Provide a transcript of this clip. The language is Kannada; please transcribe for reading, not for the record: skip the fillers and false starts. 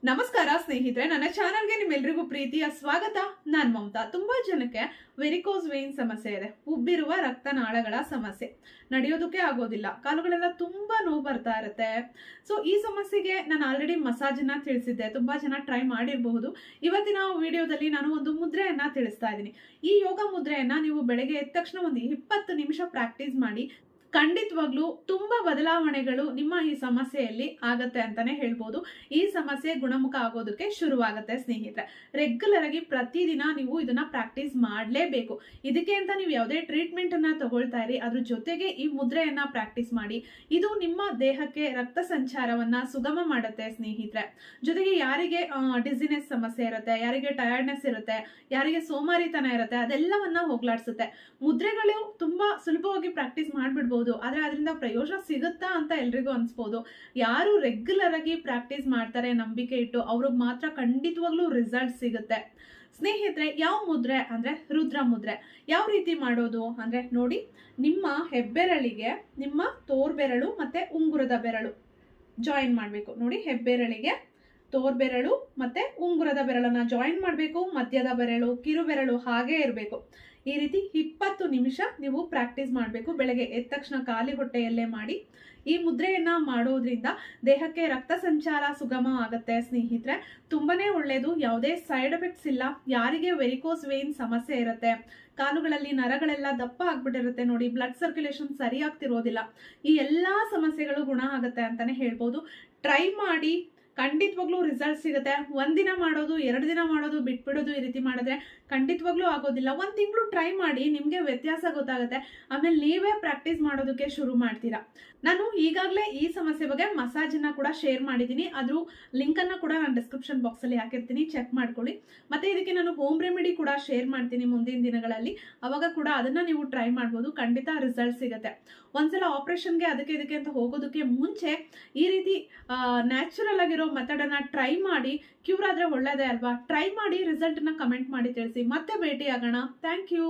ನಮಸ್ಕಾರ ಸ್ನೇಹಿತರೆ, ನನ್ನ ಚಾನಲ್ಗೆ ನಿಮ್ಮೆಲ್ಲರಿಗೂ ಪ್ರೀತಿಯ ಸ್ವಾಗತ. ನಾನ್ ಮಮತಾ. ತುಂಬಾ ಜನಕ್ಕೆ ವೆರಿಕೋಸ್ ವೇನ್ ಸಮಸ್ಯೆ ಇದೆ, ಉಬ್ಬಿರುವ ರಕ್ತನಾಳಗಳ ಸಮಸ್ಯೆ, ನಡೆಯೋದಕ್ಕೆ ಆಗೋದಿಲ್ಲ, ಕಾಲುಗಳೆಲ್ಲ ತುಂಬಾ ನೋವು ಬರ್ತಾ ಇರುತ್ತೆ. ಸೊ ಈ ಸಮಸ್ಯೆಗೆ ನಾನು ಆಲ್ರೆಡಿ ಮಸಾಜನ್ನ ತಿಳಿಸಿದ್ದೆ, ತುಂಬಾ ಜನ ಟ್ರೈ ಮಾಡಿರಬಹುದು. ಇವತ್ತಿನ ವಿಡಿಯೋದಲ್ಲಿ ನಾನು ಒಂದು ಮುದ್ರೆಯನ್ನ ತಿಳಿಸ್ತಾ ಇದ್ದೀನಿ. ಈ ಯೋಗ ಮುದ್ರೆಯನ್ನ ನೀವು ಬೆಳಗ್ಗೆ ಎದ್ದ ತಕ್ಷಣ ಒಂದು 20 ನಿಮಿಷ ಪ್ರಾಕ್ಟೀಸ್ ಮಾಡಿ, ಖಂಡಿತವಾಗ್ಲೂ ತುಂಬಾ ಬದಲಾವಣೆಗಳು ನಿಮ್ಮ ಈ ಸಮಸ್ಯೆಯಲ್ಲಿ ಆಗತ್ತೆ ಅಂತಾನೆ ಹೇಳ್ಬೋದು. ಈ ಸಮಸ್ಯೆ ಗುಣಮುಖ ಆಗೋದಕ್ಕೆ ಶುರುವಾಗತ್ತೆ ಸ್ನೇಹಿತರೆ. ರೆಗ್ಯುಲರ್ ಆಗಿ ಪ್ರತಿದಿನ ನೀವು ಇದನ್ನ ಪ್ರಾಕ್ಟೀಸ್ ಮಾಡಲೇಬೇಕು. ಇದಕ್ಕೆ ಅಂತ ನೀವು ಯಾವುದೇ ಟ್ರೀಟ್ಮೆಂಟ್ ಅನ್ನ ತಗೊಳ್ತಾ ಇರಿ, ಅದ್ರ ಜೊತೆಗೆ ಈ ಮುದ್ರೆಯನ್ನ ಪ್ರಾಕ್ಟೀಸ್ ಮಾಡಿ. ಇದು ನಿಮ್ಮ ದೇಹಕ್ಕೆ ರಕ್ತ ಸಂಚಾರವನ್ನ ಸುಗಮ ಮಾಡುತ್ತೆ ಸ್ನೇಹಿತರೆ. ಜೊತೆಗೆ ಯಾರಿಗೆ ಡಿಸಿನೆಸ್ ಸಮಸ್ಯೆ ಇರುತ್ತೆ, ಯಾರಿಗೆ ಟಯರ್ಡ್ನೆಸ್ ಇರುತ್ತೆ, ಯಾರಿಗೆ ಸೋಮಾರಿತನ ಇರುತ್ತೆ, ಅದೆಲ್ಲವನ್ನ ಹೋಗ್ಲಾಡ್ಸುತ್ತೆ. ಮುದ್ರೆಗಳು ತುಂಬಾ ಸುಲಭವಾಗಿ ಪ್ರಾಕ್ಟೀಸ್ ಮಾಡ್ಬಿಡ್ಬೋದು, ಆದ್ರೆ ಅದರಿಂದ ಪ್ರಯೋಜನ ಸಿಗುತ್ತಾ ಅಂತ ಎಲ್ರಿಗೂ ಅನ್ಸ್ಬೋದು. ಯಾರು ರೆಗ್ಯುಲರ್ ಆಗಿ ಪ್ರಾಕ್ಟೀಸ್ ಮಾಡ್ತಾರೆ ನಂಬಿಕೆ ಇಟ್ಟು, ಅವ್ರಿಗೆ ಮಾತ್ರ ಖಂಡಿತವಾಗ್ಲೂ ರಿಸಲ್ಟ್ ಸಿಗುತ್ತೆ ಸ್ನೇಹಿತರೆ. ಯಾವ ಮುದ್ರೆ ಅಂದ್ರೆ ರುದ್ರ ಮುದ್ರೆ. ಯಾವ ರೀತಿ ಮಾಡೋದು ಅಂದ್ರೆ ನೋಡಿ, ನಿಮ್ಮ ಹೆಬ್ಬೆರಳಿಗೆ ನಿಮ್ಮ ತೋರ್ಬೆರಳು ಮತ್ತೆ ಉಂಗುರದ ಬೆರಳು ಜಾಯಿನ್ ಮಾಡ್ಬೇಕು. ನೋಡಿ, ಹೆಬ್ಬೆರಳಿಗೆ ತೋರ್ಬೆರಳು ಮತ್ತೆ ಉಂಗುರದ ಬೆರಳನ್ನ ಜಾಯಿನ್ ಮಾಡಬೇಕು. ಮಧ್ಯದ ಬೆರಳು, ಕಿರು ಬೆರಳು ಹಾಗೆ ಇರಬೇಕು. ಈ ರೀತಿ 20 ನಿಮಿಷ ನೀವು ಪ್ರಾಕ್ಟೀಸ್ ಮಾಡಬೇಕು. ಬೆಳಗ್ಗೆ ಎದ್ದ ತಕ್ಷಣ ಖಾಲಿ ಹೊಟ್ಟೆಯಲ್ಲೇ ಮಾಡಿ. ಈ ಮುದ್ರೆಯನ್ನ ಮಾಡೋದ್ರಿಂದ ದೇಹಕ್ಕೆ ರಕ್ತ ಸಂಚಾರ ಸುಗಮ ಆಗತ್ತೆ ಸ್ನೇಹಿತರೆ. ತುಂಬಾನೇ ಒಳ್ಳೇದು, ಯಾವುದೇ ಸೈಡ್ ಎಫೆಕ್ಟ್ಸ್ ಇಲ್ಲ. ಯಾರಿಗೆ ವೆರಿಕೋಸ್ ವೇನ್ ಸಮಸ್ಯೆ ಇರುತ್ತೆ, ಕಾಲುಗಳಲ್ಲಿ ನರಗಳೆಲ್ಲ ದಪ್ಪ ಆಗ್ಬಿಟ್ಟಿರುತ್ತೆ ನೋಡಿ, ಬ್ಲಡ್ ಸರ್ಕ್ಯುಲೇಷನ್ ಸರಿಯಾಗ್ತಿರೋದಿಲ್ಲ, ಈ ಎಲ್ಲಾ ಸಮಸ್ಯೆಗಳು ಗುಣ ಆಗತ್ತೆ ಅಂತಾನೆ ಹೇಳ್ಬೋದು. ಟ್ರೈ ಮಾಡಿ, ಖಂಡಿತವಾಗ್ಲೂ ರಿಸಲ್ಟ್ ಸಿಗುತ್ತೆ. ಒಂದಿನ ಮಾಡೋದು, 2 ದಿನ ಮಾಡೋದು, ಬಿಟ್ಬಿಡೋದು, ಈ ರೀತಿ ಮಾಡಿದ್ರೆ ಖಂಡಿತವಾಗ್ಲೂ ಆಗೋದಿಲ್ಲ. 1 ತಿಂಗಳು ಟ್ರೈ ಮಾಡಿ, ನಿಮ್ಗೆ ವ್ಯತ್ಯಾಸ ಗೊತ್ತಾಗುತ್ತೆ. ಆಮೇಲೆ ನೀವೇ ಪ್ರಾಕ್ಟೀಸ್ ಮಾಡೋದಕ್ಕೆ ಶುರು ಮಾಡ್ತೀರಾ. ನಾನು ಈಗಾಗಲೇ ಈ ಸಮಸ್ಯೆ ಬಗ್ಗೆ ಮಸಾಜ್ ಅನ್ನ ಕೂಡ ಶೇರ್ ಮಾಡಿದ್ದೀನಿ, ಅದ್ರ ಲಿಂಕ್ ಅನ್ನ ಕೂಡ ನಾನು ಡಿಸ್ಕ್ರಿಪ್ಷನ್ ಬಾಕ್ಸ್ ಅಲ್ಲಿ ಹಾಕಿರ್ತೀನಿ, ಚೆಕ್ ಮಾಡ್ಕೊಳ್ಳಿ. ಮತ್ತೆ ಇದಕ್ಕೆ ನಾನು ಹೋಮ್ ರೆಮಿಡಿ ಕೂಡ ಶೇರ್ ಮಾಡ್ತೀನಿ ಮುಂದಿನ ದಿನಗಳಲ್ಲಿ, ಅವಾಗ ಕೂಡ ಅದನ್ನ ನೀವು ಟ್ರೈ ಮಾಡ್ಬೋದು. ಖಂಡಿತ ರಿಸಲ್ಟ್ ಸಿಗುತ್ತೆ. ಒಂದ್ಸಲ ಆಪರೇಷನ್ಗೆ ಅದಕ್ಕೆ ಇದಕ್ಕೆ ಅಂತ ಹೋಗೋದಕ್ಕೆ ಮುಂಚೆ ಈ ರೀತಿ ನ್ಯಾಚುರಲ್ ಆಗಿರೋ ಮೆಥಡ್ ಅನ್ನ ಟ್ರೈ ಮಾಡಿ. ಕ್ಯೂರ್ ಆದ್ರೆ ಒಳ್ಳೇದೇ ಅಲ್ವಾ? ಟ್ರೈ ಮಾಡಿ, ರಿಸಲ್ಟ್ ನ ಕಮೆಂಟ್ ಮಾಡಿ ತಿಳಿಸಿ. ಮತ್ತೆ ಭೇಟಿ ಆಗೋಣ. Thank you.